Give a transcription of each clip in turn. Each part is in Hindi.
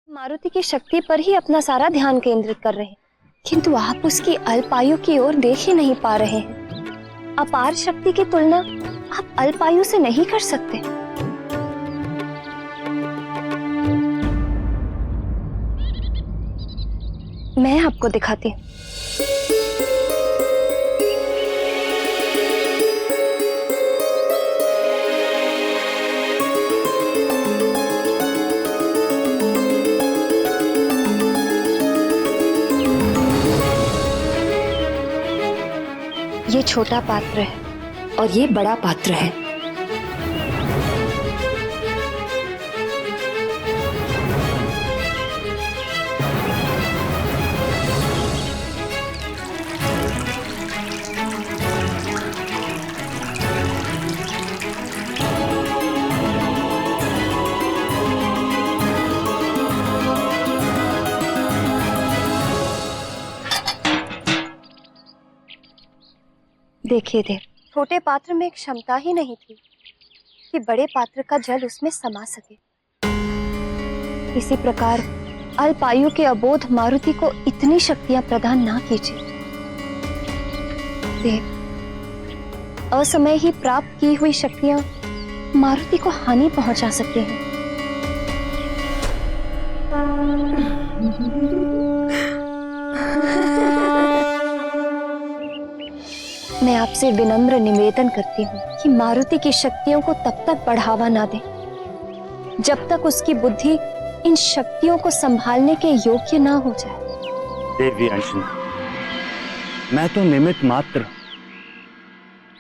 मारुति की शक्ति पर ही अपना सारा ध्यान केंद्रित कर रहे हैं, किंतु आप उसकी अल्पायु की ओर देख ही नहीं पा रहे हैं। अपार शक्ति की तुलना आप अल्पायु से नहीं कर सकते। मैं आपको दिखाती हूँ। ये छोटा पात्र है और ये बड़ा पात्र है। देखिए देव, छोटे पात्र में एक क्षमता ही नहीं थी कि बड़े पात्र का जल उसमें समा सके। इसी प्रकार अल्पायु के अबोध मारुति को इतनी शक्तियां प्रदान ना कीजिए। देव, असमय ही प्राप्त की हुई शक्तियां मारुति को हानि पहुंचा सकती हैं। मैं आपसे विनम्र निवेदन करती हूँ कि मारुति की शक्तियों को तब तक बढ़ावा ना दें जब तक उसकी बुद्धि इन शक्तियों को संभालने के योग्य ना हो जाए। देवी अंशना, मैं तो निमित्त मात्र,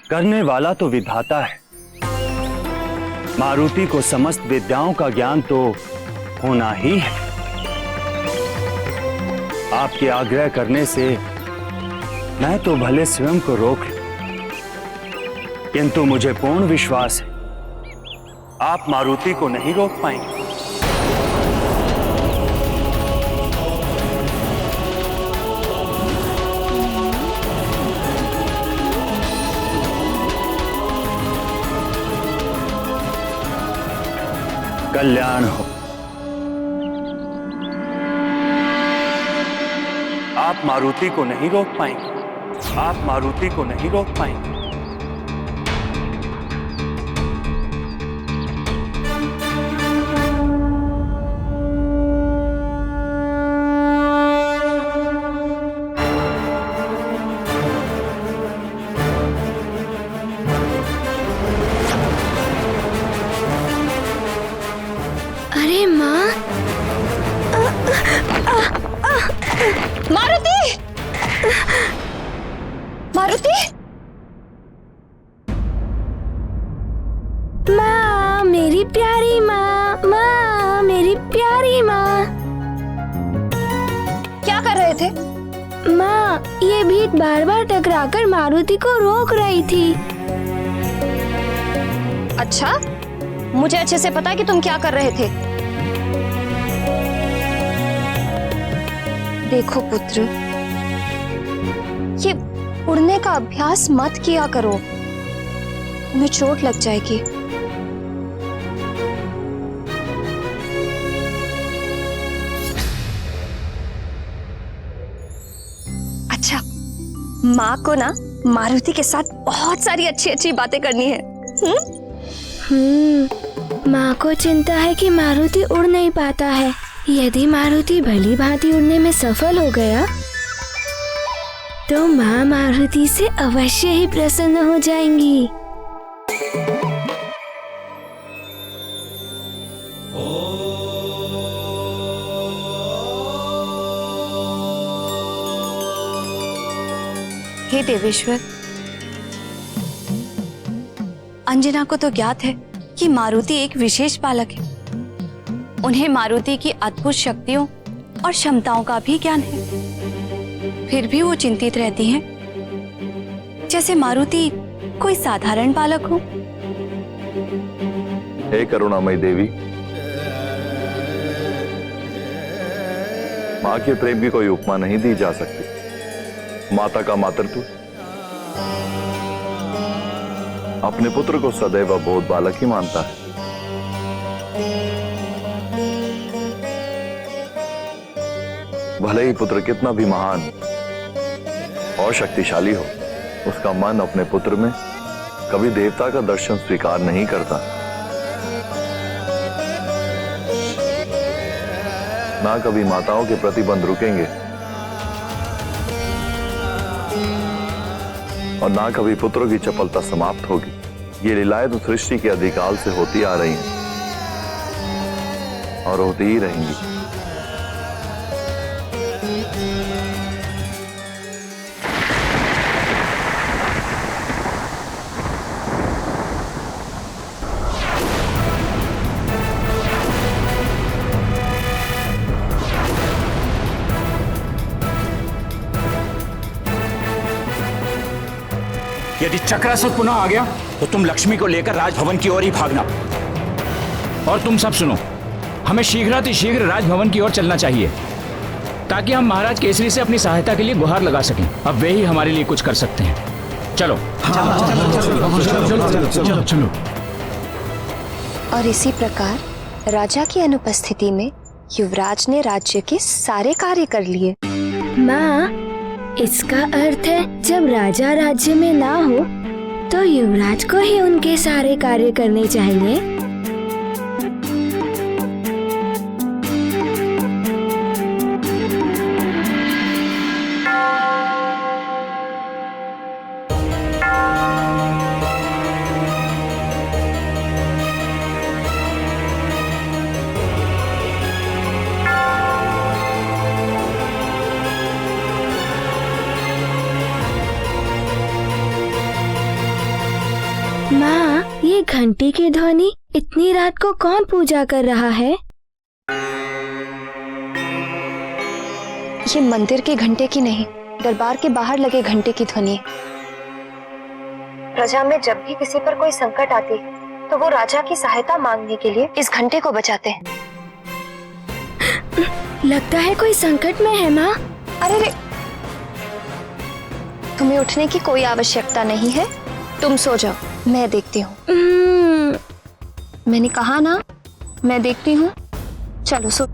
करने वाला तो विधाता है। मारुति को समस्त विद्याओं का ज्ञान तो होना ही है। आपके आग्रह करने से मैं तो भले स्वयं को रोक लूं, किंतु मुझे पूर्ण विश्वास है आप मारुति को नहीं रोक पाएंगे। कल्याण हो। आप मारुति को नहीं रोक पाएंगे। आप मारुति को नहीं रोक पाएंगे। अरे माँ, मारुति! मारुति! माँ, मेरी प्यारी माँ, माँ, मेरी प्यारी माँ। क्या कर रहे थे? माँ, ये भीड़ बार बार टकराकर मारुति को रोक रही थी। अच्छा, मुझे अच्छे से पता है कि तुम क्या कर रहे थे। देखो पुत्र, ये उड़ने का अभ्यास मत किया करो, तुम्हें चोट लग जाएगी। अच्छा, माँ को ना मारुति के साथ बहुत सारी अच्छी अच्छी बातें करनी है। माँ को चिंता है कि मारुति उड़ नहीं पाता है। यदि मारुति भली भांति उड़ने में सफल हो गया तो माँ मारुति से अवश्य ही प्रसन्न हो जाएंगी। हे देवेश्वर, अंजना को तो ज्ञात है कि मारुति एक विशेष बालक है। उन्हें मारुति की अद्भुत शक्तियों और क्षमताओं का भी ज्ञान है। फिर भी वो चिंतित रहती हैं, जैसे मारुति कोई साधारण बालक हो। हे करुणामयी देवी, माँ के प्रेम की कोई उपमा नहीं दी जा सकती। माता का मातृत्व अपने पुत्र को सदैव अबोध बालक ही मानता है। भले ही पुत्र कितना भी महान और शक्तिशाली हो, उसका मन अपने पुत्र में कभी देवता का दर्शन स्वीकार नहीं करता। ना कभी माताओं के प्रतिबंध रुकेंगे और ना कभी पुत्रों की चपलता समाप्त होगी। ये लीलाएं तो सृष्टि के अधिकाल से होती आ रही हैं और होती ही रहेंगी। यदि चक्रासुर पुनः आ गया तो तुम लक्ष्मी को लेकर राजभवन की ओर ही भागना। और तुम सब सुनो, हमें शीघ्र राजभवन की ओर चलना चाहिए ताकि हम महाराज केसरी से अपनी सहायता के लिए गुहार लगा सकें। अब वे ही हमारे लिए कुछ कर सकते हैं। चलो चलो। और इसी प्रकार राजा की अनुपस्थिति में युवराज ने राज्य के सारे कार्य कर लिए। माँ, इसका अर्थ है जब राजा राज्य में ना हो तो युवराज को ही उनके सारे कार्य करने चाहिए। माँ, ये घंटी की ध्वनि इतनी रात को कौन पूजा कर रहा है? ये मंदिर के घंटे की नहीं, दरबार के बाहर लगे घंटे की ध्वनि है। प्रजा में जब भी किसी पर कोई संकट आती है तो वो राजा की सहायता मांगने के लिए इस घंटे को बजाते हैं। लगता है कोई संकट में है माँ। अरे रे, तुम्हें उठने की कोई आवश्यकता नहीं है, तुम सो जाओ, मैं देखती हूँ। मैंने कहा ना, मैं देखती हूँ। चलो सो।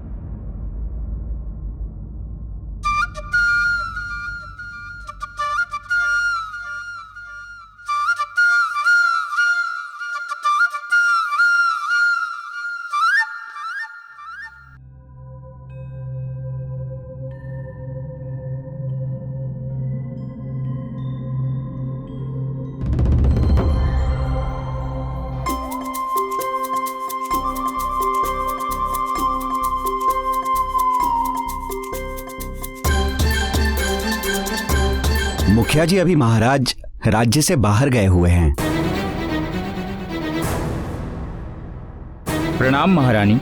मुखिया जी अभी महाराज राज्य से बाहर गए हुए हैं। प्रणाम महारानी।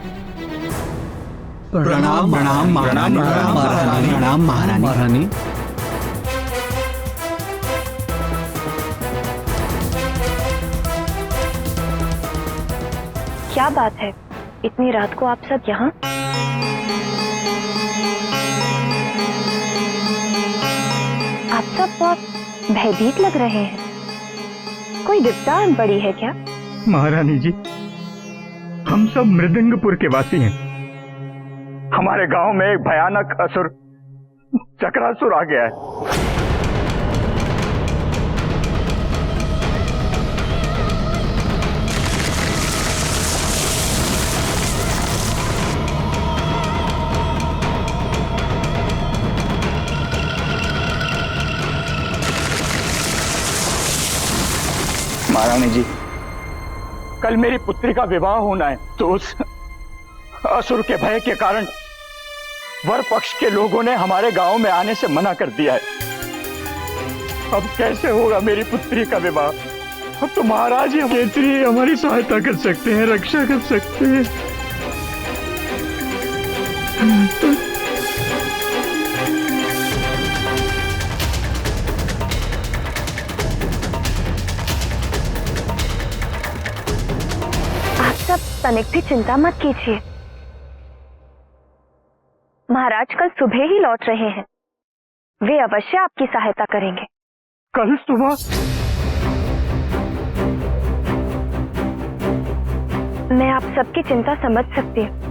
प्रणाम महारानी। प्रणाम महारानी। क्या बात है, इतनी रात को आप सब यहाँ? आप सब बहुत भयभीत लग रहे हैं। कोई विपदा बड़ी है क्या? महारानी जी, हम सब मृदंगपुर के वासी हैं। हमारे गांव में एक भयानक असुर चक्रासुर आ गया है। महारानी जी, कल मेरी पुत्री का विवाह होना है, तो उस असुर के भय के कारण वर पक्ष के लोगों ने हमारे गांव में आने से मना कर दिया है। अब कैसे होगा मेरी पुत्री का विवाह? अब तो महाराज ही केसरी हमारी सहायता कर सकते हैं, रक्षा कर सकते हैं। तनिक भी चिंता मत कीजिए, महाराज कल सुबह ही लौट रहे हैं। वे अवश्य आपकी सहायता करेंगे। कल सुबह? मैं आप सबकी चिंता समझ सकती हूँ।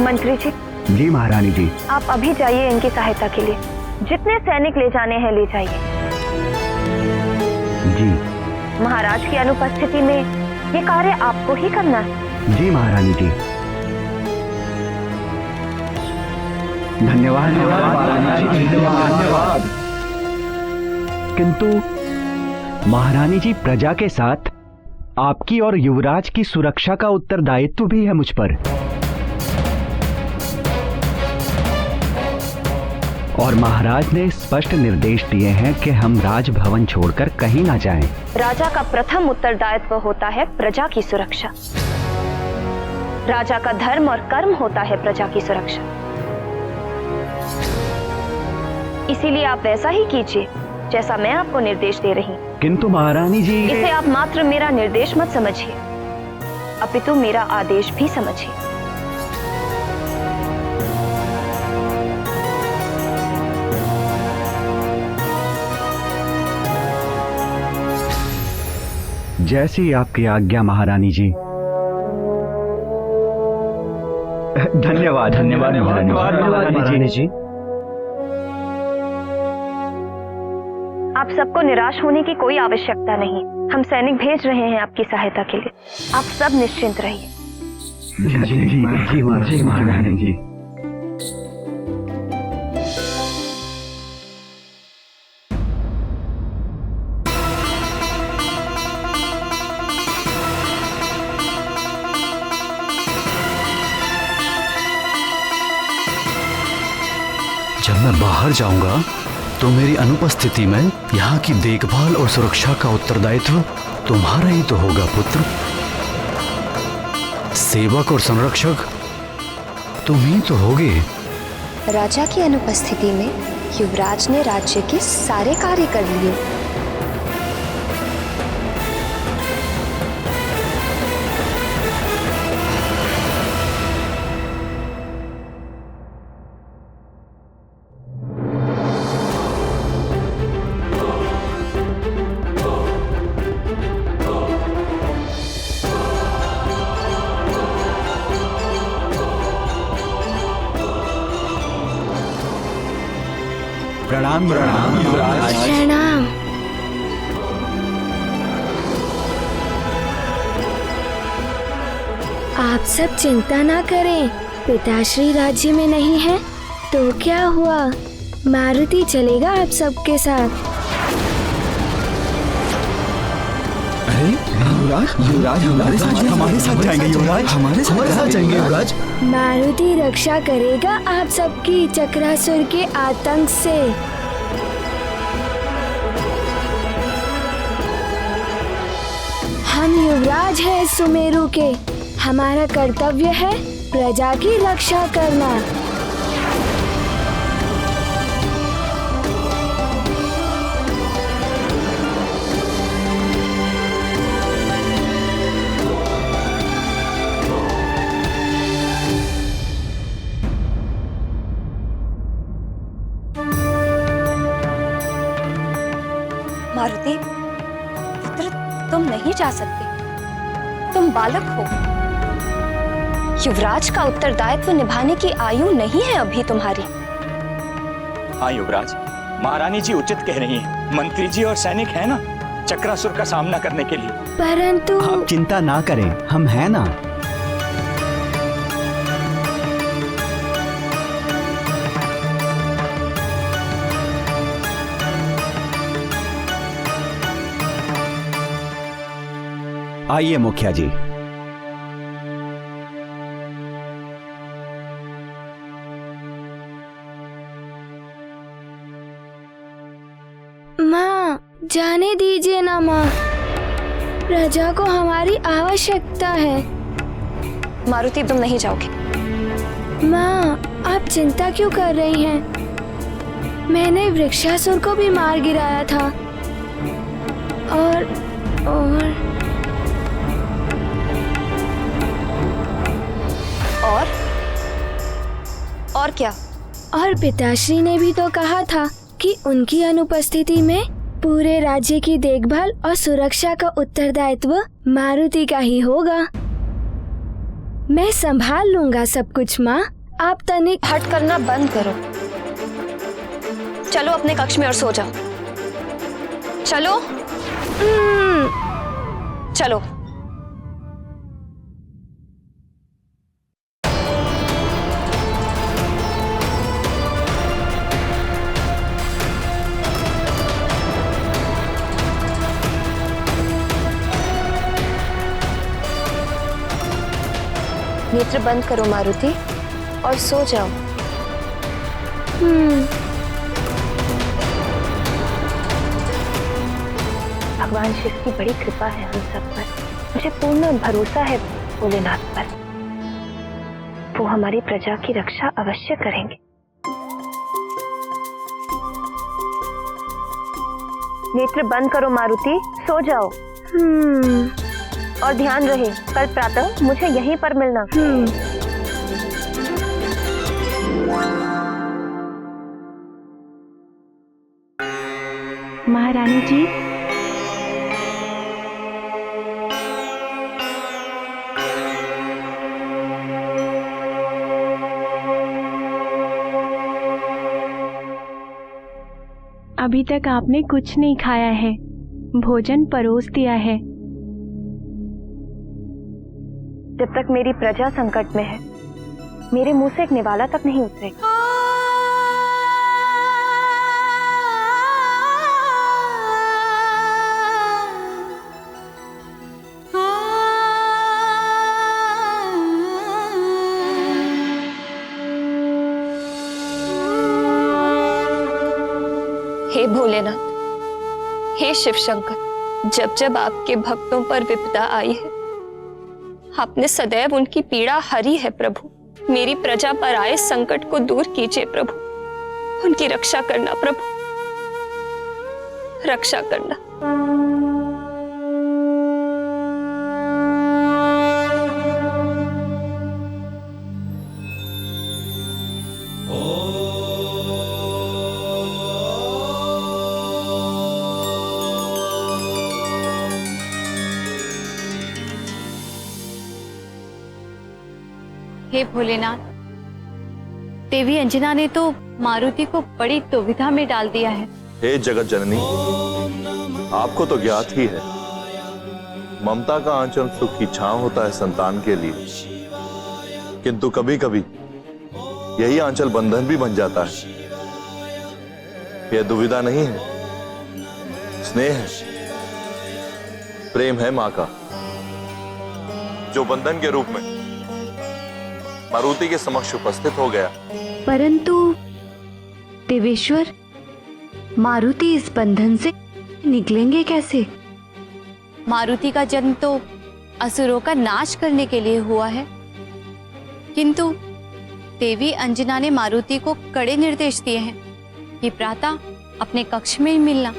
मंत्री जी, जी महारानी जी। आप अभी जाइए इनकी सहायता के लिए। जितने सैनिक ले जाने हैं ले जाइए। जी महाराज की अनुपस्थिति में ये कार्य आपको ही करना है। जी महारानी जी। धन्यवाद धन्यवाद। किंतु महारानी जी, प्रजा के साथ आपकी और युवराज की सुरक्षा का उत्तरदायित्व भी है मुझ पर। और महाराज ने स्पष्ट निर्देश दिए हैं कि हम राजभवन छोड़कर कहीं ना जाएं। राजा का प्रथम उत्तरदायित्व होता है प्रजा की सुरक्षा। राजा का धर्म और कर्म होता है प्रजा की सुरक्षा। इसीलिए आप वैसा ही कीजिए जैसा मैं आपको निर्देश दे रही हूँ। किंतु महारानी जी, इसे आप मात्र मेरा निर्देश मत समझिए, अपितु मेरा आदेश भी समझिए। जैसी आपकी आज्ञा महारानी जी। धन्यवाद धन्यवाद महारानी जी। आप सबको निराश होने की कोई आवश्यकता नहीं। हम सैनिक भेज रहे हैं आपकी सहायता के लिए। आप सब निश्चिंत रहिए। जी महारानी जी। जब मैं बाहर जाऊंगा तो मेरी अनुपस्थिति में यहाँ की देखभाल और सुरक्षा का उत्तरदायित्व तुम्हारा ही तो होगा पुत्र। सेवक और संरक्षक तुम ही तो होगे। राजा की अनुपस्थिति में युवराज ने राज्य के सारे कार्य कर लिए। प्रणाम प्रणाम युवराज। प्रणाम। आप सब चिंता ना करें, पिताश्री राज्य में नहीं है तो क्या हुआ, मारुति चलेगा आप सबके साथ। अरे युवराज हमारे साथ जाएंगे युवराज, हमारे साथ जाएंगे युवराज। मारुति रक्षा करेगा आप सबकी चक्रासुर के आतंक से। हम युवराज हैं सुमेरु के, हमारा कर्तव्य है प्रजा की रक्षा करना। मारुति पुत्र, तुम नहीं जा सकते, तुम बालक हो। युवराज का उत्तरदायित्व निभाने की आयु नहीं है अभी तुम्हारी। हाँ युवराज, महारानी जी उचित कह रही हैं। मंत्री जी और सैनिक हैं ना चक्रासुर का सामना करने के लिए। परंतु आप चिंता ना करें, हम हैं ना। आइए मुखिया जी। माँ, जाने दीजिए ना माँ, प्रजा को हमारी आवश्यकता है। मारुति, तुम नहीं जाओगे। माँ, आप चिंता क्यों कर रही हैं? मैंने वृक्षासुर को भी मार गिराया था। और क्या? और पिताश्री ने भी तो कहा था कि उनकी अनुपस्थिति में पूरे राज्य की देखभाल और सुरक्षा का उत्तरदायित्व मारुति का ही होगा। मैं संभाल लूंगा सब कुछ माँ। आप तनिक हट करना बंद करो। चलो अपने कक्ष में और सो जाओ। चलो चलो। नेत्र बंद करो मारुति और सो जाओ। भगवान शिव की बड़ी कृपा है हम सब पर। मुझे पूर्ण भरोसा है भोलेनाथ पर। वो हमारी प्रजा की रक्षा अवश्य करेंगे। नेत्र बंद करो मारुति, सो जाओ। और ध्यान रहे कल प्रातः मुझे यहीं पर मिलना। महारानी जी, अभी तक आपने कुछ नहीं खाया है, भोजन परोस दिया है। जब तक मेरी प्रजा संकट में है, मेरे मुंह से एक निवाला तक नहीं उतरेगा। हे भोलेनाथ, हे शिव शंकर, जब जब आपके भक्तों पर विपदा आई है, आपने सदैव उनकी पीड़ा हरी है प्रभु। मेरी प्रजा पर आए संकट को दूर कीजिए प्रभु। उनकी रक्षा करना प्रभु, रक्षा करना। हे भोलेनाथ, देवी अंजना ने तो मारुति को बड़ी दुविधा में डाल दिया है। हे जगत जननी, आपको तो ज्ञात ही है, ममता का आंचल सुख की छांव होता है संतान के लिए, किंतु कभी कभी यही आंचल बंधन भी बन जाता है। यह दुविधा नहीं है, स्नेह है, प्रेम है मां का, जो बंधन के रूप में मारुति के समक्ष उपस्थित हो गया। परंतु देवेश्वर, मारुति इस बंधन से निकलेंगे कैसे? मारुति का जन्म तो असुरों का नाश करने के लिए हुआ है, किंतु देवी अंजना ने मारुति को कड़े निर्देश दिए हैं कि प्रातः अपने कक्ष में ही मिलना।